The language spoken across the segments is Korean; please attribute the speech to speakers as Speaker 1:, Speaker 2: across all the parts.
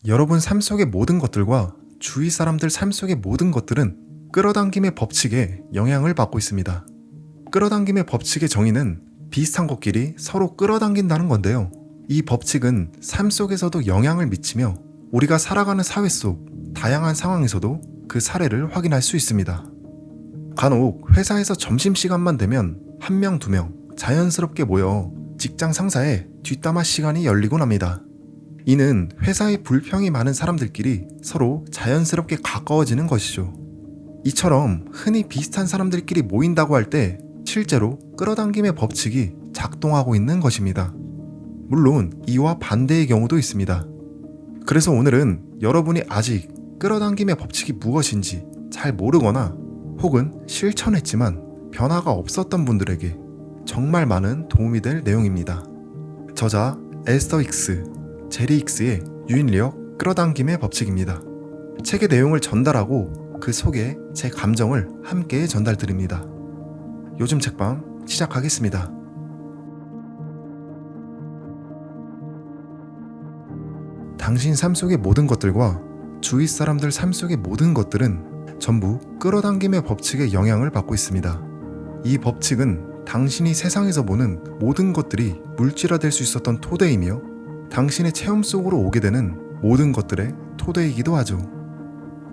Speaker 1: 여러분 삶 속의 모든 것들과 주위 사람들 삶 속의 모든 것들은 끌어당김의 법칙에 영향을 받고 있습니다. 끌어당김의 법칙의 정의는 비슷한 것끼리 서로 끌어당긴다는 건데요. 이 법칙은 삶 속에서도 영향을 미치며 우리가 살아가는 사회 속 다양한 상황에서도 그 사례를 확인할 수 있습니다. 간혹 회사에서 점심시간만 되면 한 명, 두 명 자연스럽게 모여 직장 상사의 뒷담화 시간이 열리곤 합니다. 이는 회사에 불평이 많은 사람들끼리 서로 자연스럽게 가까워지는 것이죠. 이처럼 흔히 비슷한 사람들끼리 모인다고 할 때 실제로 끌어당김의 법칙이 작동하고 있는 것입니다. 물론 이와 반대의 경우도 있습니다. 그래서 오늘은 여러분이 아직 끌어당김의 법칙이 무엇인지 잘 모르거나 혹은 실천했지만 변화가 없었던 분들에게 정말 많은 도움이 될 내용입니다. 저자 에스더 익스, 제리 익스의 유인력 끌어당김의 법칙입니다. 책의 내용을 전달하고 그 속에 제 감정을 함께 전달드립니다. 요즘 책방 시작하겠습니다. 당신 삶 속의 모든 것들과 주위 사람들 삶 속의 모든 것들은 전부 끌어당김의 법칙에 영향을 받고 있습니다. 이 법칙은 당신이 세상에서 보는 모든 것들이 물질화될 수 있었던 토대이며 당신의 체험 속으로 오게 되는 모든 것들의 토대이기도 하죠.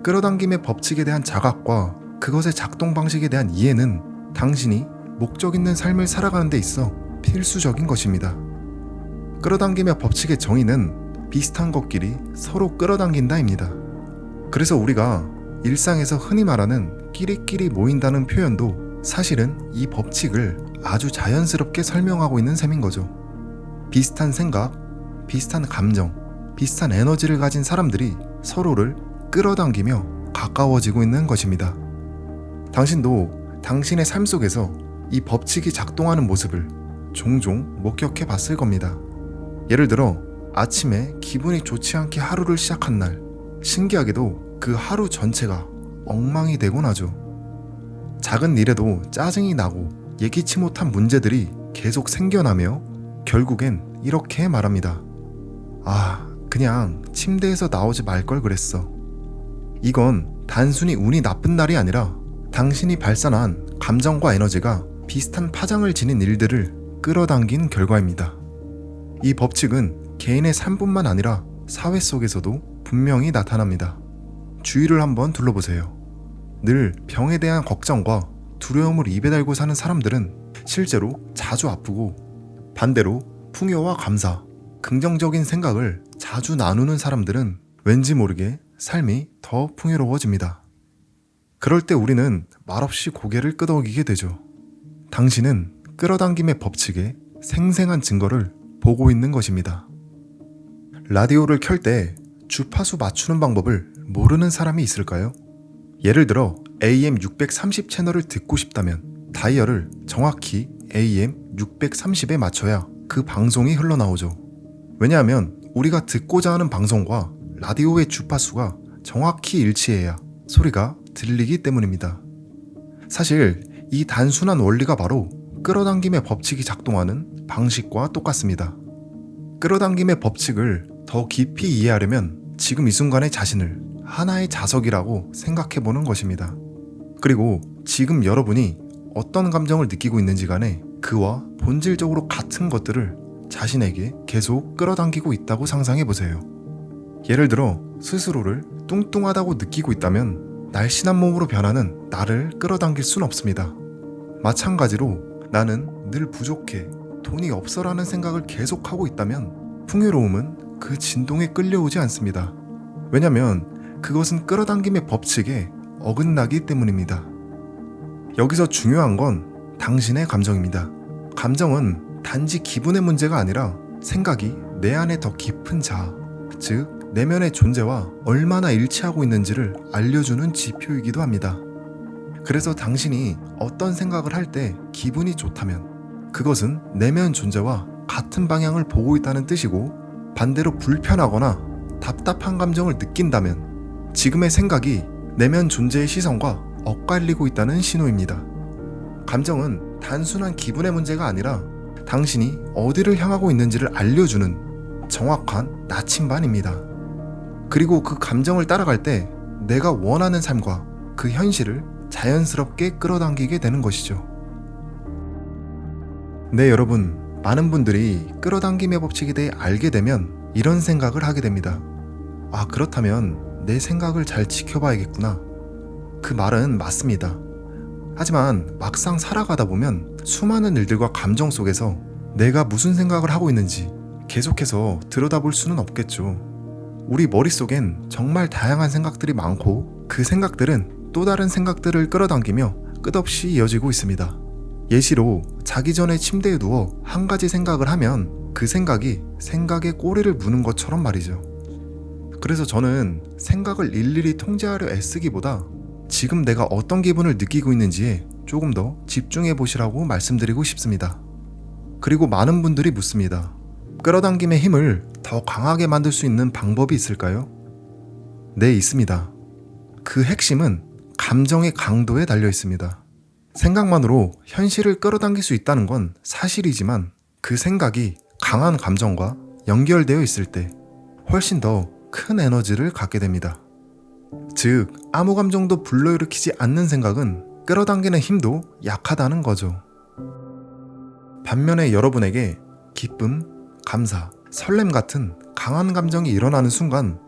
Speaker 1: 끌어당김의 법칙에 대한 자각과 그것의 작동 방식에 대한 이해는 당신이 목적 있는 삶을 살아가는 데 있어 필수적인 것입니다. 끌어당김의 법칙의 정의는 비슷한 것끼리 서로 끌어당긴다입니다. 그래서 우리가 일상에서 흔히 말하는 끼리끼리 모인다는 표현도 사실은 이 법칙을 아주 자연스럽게 설명하고 있는 셈인 거죠. 비슷한 생각, 비슷한 감정, 비슷한 에너지를 가진 사람들이 서로를 끌어당기며 가까워지고 있는 것입니다. 당신도 당신의 삶 속에서 이 법칙이 작동하는 모습을 종종 목격해 봤을 겁니다. 예를 들어 아침에 기분이 좋지 않게 하루를 시작한 날, 신기하게도 그 하루 전체가 엉망이 되곤 하죠. 작은 일에도 짜증이 나고 예기치 못한 문제들이 계속 생겨나며 결국엔 이렇게 말합니다. 그냥 침대에서 나오지 말 걸 그랬어. 이건 단순히 운이 나쁜 날이 아니라 당신이 발산한 감정과 에너지가 비슷한 파장을 지닌 일들을 끌어당긴 결과입니다. 이 법칙은 개인의 삶뿐만 아니라 사회 속에서도 분명히 나타납니다. 주위를 한번 둘러보세요. 늘 병에 대한 걱정과 두려움을 입에 달고 사는 사람들은 실제로 자주 아프고, 반대로 풍요와 감사, 긍정적인 생각을 자주 나누는 사람들은 왠지 모르게 삶이 더 풍요로워집니다. 그럴 때 우리는 말없이 고개를 끄덕이게 되죠. 당신은 끌어당김의 법칙의 생생한 증거를 보고 있는 것입니다. 라디오를 켤 때 주파수 맞추는 방법을 모르는 사람이 있을까요? 예를 들어 AM 630 채널을 듣고 싶다면 다이얼을 정확히 AM 630에 맞춰야 그 방송이 흘러나오죠. 왜냐하면 우리가 듣고자 하는 방송과 라디오의 주파수가 정확히 일치해야 소리가 들리기 때문입니다. 사실 이 단순한 원리가 바로 끌어당김의 법칙이 작동하는 방식과 똑같습니다. 끌어당김의 법칙을 더 깊이 이해하려면 지금 이 순간의 자신을 하나의 자석이라고 생각해보는 것입니다. 그리고 지금 여러분이 어떤 감정을 느끼고 있는지 간에 그와 본질적으로 같은 것들을 자신에게 계속 끌어당기고 있다고 상상해보세요. 예를 들어 스스로를 뚱뚱하다고 느끼고 있다면 날씬한 몸으로 변하는 나를 끌어당길 순 없습니다. 마찬가지로 나는 늘 부족해, 돈이 없어라는 생각을 계속하고 있다면 풍요로움은 그 진동에 끌려오지 않습니다. 왜냐면 그것은 끌어당김의 법칙에 어긋나기 때문입니다. 여기서 중요한 건 당신의 감정입니다. 감정은 단지 기분의 문제가 아니라 생각이 내 안에 더 깊은 자아, 즉 내면의 존재와 얼마나 일치하고 있는지를 알려주는 지표이기도 합니다. 그래서 당신이 어떤 생각을 할 때 기분이 좋다면 그것은 내면 존재와 같은 방향을 보고 있다는 뜻이고, 반대로 불편하거나 답답한 감정을 느낀다면 지금의 생각이 내면 존재의 시선과 엇갈리고 있다는 신호입니다. 감정은 단순한 기분의 문제가 아니라 당신이 어디를 향하고 있는지를 알려주는 정확한 나침반입니다. 그리고 그 감정을 따라갈 때 내가 원하는 삶과 그 현실을 자연스럽게 끌어당기게 되는 것이죠. 네, 여러분, 많은 분들이 끌어당김의 법칙에 대해 알게 되면 이런 생각을 하게 됩니다. 아, 그렇다면 내 생각을 잘 지켜봐야겠구나. 그 말은 맞습니다. 하지만 막상 살아가다 보면 수많은 일들과 감정 속에서 내가 무슨 생각을 하고 있는지 계속해서 들여다볼 수는 없겠죠. 우리 머릿속엔 정말 다양한 생각들이 많고 그 생각들은 또 다른 생각들을 끌어당기며 끝없이 이어지고 있습니다. 예시로 자기 전에 침대에 누워 한 가지 생각을 하면 그 생각이 생각에 꼬리를 무는 것처럼 말이죠. 그래서 저는 생각을 일일이 통제하려 애쓰기보다 지금 내가 어떤 기분을 느끼고 있는지에 조금 더 집중해 보시라고 말씀드리고 싶습니다. 그리고 많은 분들이 묻습니다. 끌어당김의 힘을 더 강하게 만들 수 있는 방법이 있을까요? 네, 있습니다. 그 핵심은 감정의 강도에 달려 있습니다. 생각만으로 현실을 끌어당길 수 있다는 건 사실이지만 그 생각이 강한 감정과 연결되어 있을 때 훨씬 더 큰 에너지를 갖게 됩니다. 즉, 아무 감정도 불러일으키지 않는 생각은 끌어당기는 힘도 약하다는 거죠. 반면에 여러분에게 기쁨, 감사, 설렘 같은 강한 감정이 일어나는 순간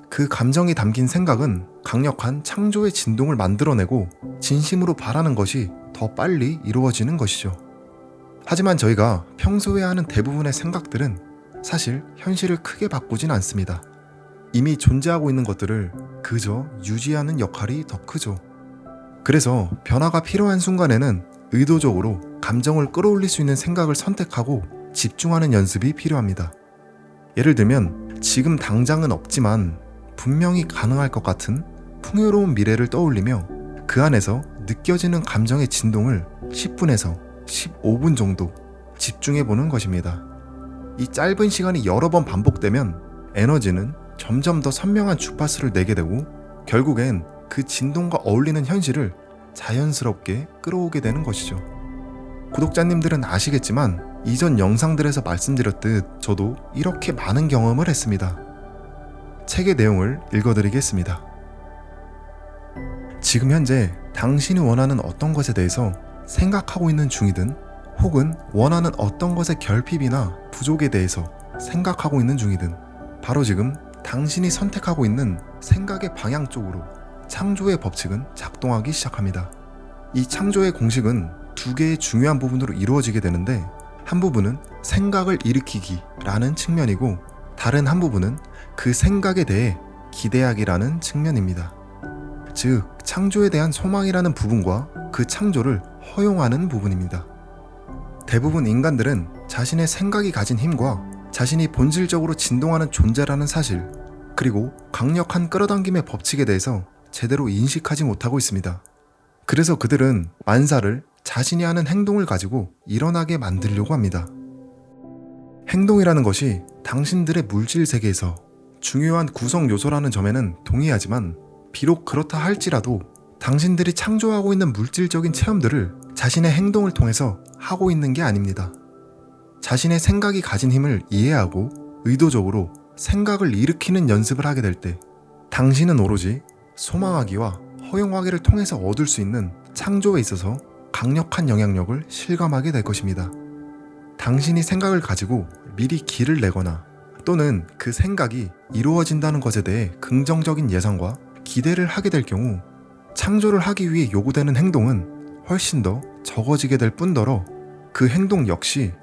Speaker 1: 그 감정이 담긴 생각은 강력한 창조의 진동을 만들어내고 진심으로 바라는 것이 더 빨리 이루어지는 것이죠. 하지만 저희가 평소에 하는 대부분의 생각들은 사실 현실을 크게 바꾸진 않습니다. 이미 존재하고 있는 것들을 그저 유지하는 역할이 더 크죠. 그래서 변화가 필요한 순간에는 의도적으로 감정을 끌어올릴 수 있는 생각을 선택하고 집중하는 연습이 필요합니다. 예를 들면 지금 당장은 없지만 분명히 가능할 것 같은 풍요로운 미래를 떠올리며 그 안에서 느껴지는 감정의 진동을 10분에서 15분 정도 집중해 보는 것입니다. 이 짧은 시간이 여러 번 반복되면 에너지는 점점 더 선명한 주파수를 내게 되고 결국엔 그 진동과 어울리는 현실을 자연스럽게 끌어오게 되는 것이죠. 구독자님들은 아시겠지만 이전 영상들에서 말씀드렸듯 저도 이렇게 많은 경험을 했습니다. 책의 내용을 읽어드리겠습니다. 지금 현재 당신이 원하는 어떤 것에 대해서 생각하고 있는 중이든 혹은 원하는 어떤 것의 결핍이나 부족에 대해서 생각하고 있는 중이든 바로 지금 당신이 선택하고 있는 생각의 방향 쪽으로 창조의 법칙은 작동하기 시작합니다. 이 창조의 공식은 두 개의 중요한 부분으로 이루어지게 되는데 한 부분은 생각을 일으키기라는 측면이고 다른 한 부분은 그 생각에 대해 기대하기라는 측면입니다. 즉, 창조에 대한 소망이라는 부분과 그 창조를 허용하는 부분입니다. 대부분 인간들은 자신의 생각이 가진 힘과 자신이 본질적으로 진동하는 존재라는 사실, 그리고 강력한 끌어당김의 법칙에 대해서 제대로 인식하지 못하고 있습니다. 그래서 그들은 만사를 자신이 하는 행동을 가지고 일어나게 만들려고 합니다. 행동이라는 것이 당신들의 물질 세계에서 중요한 구성 요소라는 점에는 동의하지만 비록 그렇다 할지라도 당신들이 창조하고 있는 물질적인 체험들을 자신의 행동을 통해서 하고 있는 게 아닙니다. 자신의 생각이 가진 힘을 이해하고 의도적으로 생각을 일으키는 연습을 하게 될 때 당신은 오로지 소망하기와 허용하기를 통해서 얻을 수 있는 창조에 있어서 강력한 영향력을 실감하게 될 것입니다. 당신이 생각을 가지고 미리 길을 내거나 또는 그 생각이 이루어진다는 것에 대해 긍정적인 예상과 기대를 하게 될 경우 창조를 하기 위해 요구되는 행동은 훨씬 더 적어지게 될 뿐더러 그 행동 역시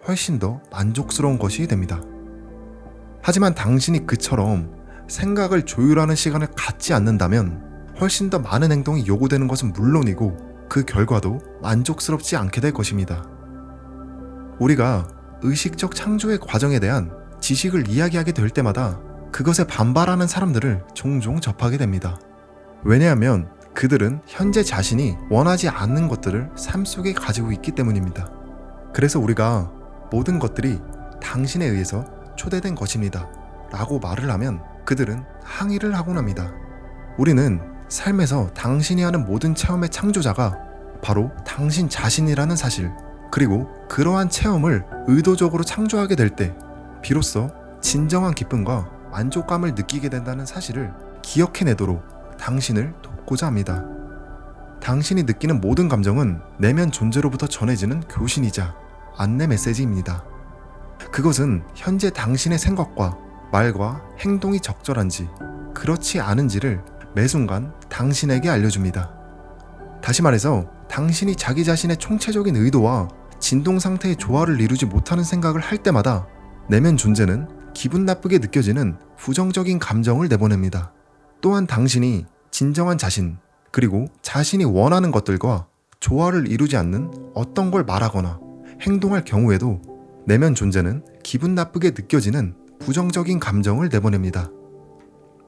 Speaker 1: 훨씬 더 만족스러운 것이 됩니다. 하지만 당신이 그처럼 생각을 조율하는 시간을 갖지 않는다면 훨씬 더 많은 행동이 요구되는 것은 물론이고 그 결과도 만족스럽지 않게 될 것입니다. 우리가 의식적 창조의 과정에 대한 지식을 이야기하게 될 때마다 그것에 반발하는 사람들을 종종 접하게 됩니다. 왜냐하면 그들은 현재 자신이 원하지 않는 것들을 삶 속에 가지고 있기 때문입니다. 그래서 우리가 모든 것들이 당신에 의해서 초대된 것입니다 라고 말을 하면 그들은 항의를 하곤 합니다. 우리는 삶에서 당신이 하는 모든 체험의 창조자가 바로 당신 자신이라는 사실, 그리고 그러한 체험을 의도적으로 창조하게 될 때 비로소 진정한 기쁨과 만족감을 느끼게 된다는 사실을 기억해내도록 당신을 돕고자 합니다. 당신이 느끼는 모든 감정은 내면 존재로부터 전해지는 교신이자 안내 메시지입니다. 그것은 현재 당신의 생각과 말과 행동이 적절한지 그렇지 않은지를 매 순간 당신에게 알려줍니다. 다시 말해서 당신이 자기 자신의 총체적인 의도와 진동 상태의 조화를 이루지 못하는 생각을 할 때마다 내면 존재는 기분 나쁘게 느껴지는 부정적인 감정을 내보냅니다. 또한 당신이 진정한 자신, 그리고 자신이 원하는 것들과 조화를 이루지 않는 어떤 걸 말하거나 행동할 경우에도 내면 존재는 기분 나쁘게 느껴지는 부정적인 감정을 내보냅니다.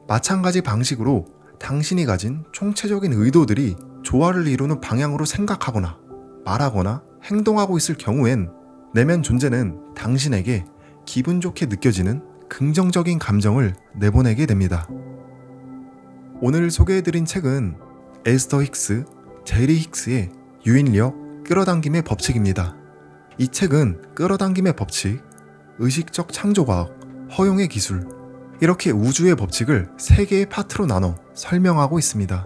Speaker 1: 마찬가지 방식으로 당신이 가진 총체적인 의도들이 조화를 이루는 방향으로 생각하거나 말하거나 행동하고 있을 경우엔 내면 존재는 당신에게 기분 좋게 느껴지는 긍정적인 감정을 내보내게 됩니다. 오늘 소개해드린 책은 에스더 힉스, 제리 힉스의 유인력 끌어당김의 법칙입니다. 이 책은 끌어당김의 법칙, 의식적 창조과학, 허용의 기술, 이렇게 우주의 법칙을 3개의 파트로 나눠 설명하고 있습니다.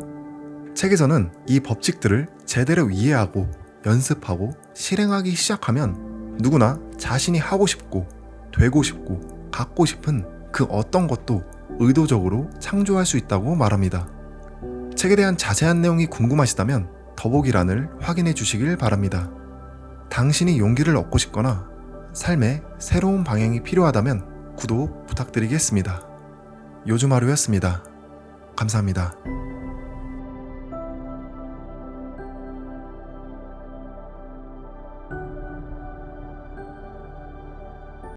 Speaker 1: 책에서는 이 법칙들을 제대로 이해하고 연습하고 실행하기 시작하면 누구나 자신이 하고 싶고 되고 싶고 갖고 싶은 그 어떤 것도 의도적으로 창조할 수 있다고 말합니다. 책에 대한 자세한 내용이 궁금하시다면 더보기란을 확인해 주시길 바랍니다. 당신이 용기를 얻고 싶거나 삶에 새로운 방향이 필요하다면 구독 부탁드리겠습니다. 요즘하루였습니다. 감사합니다.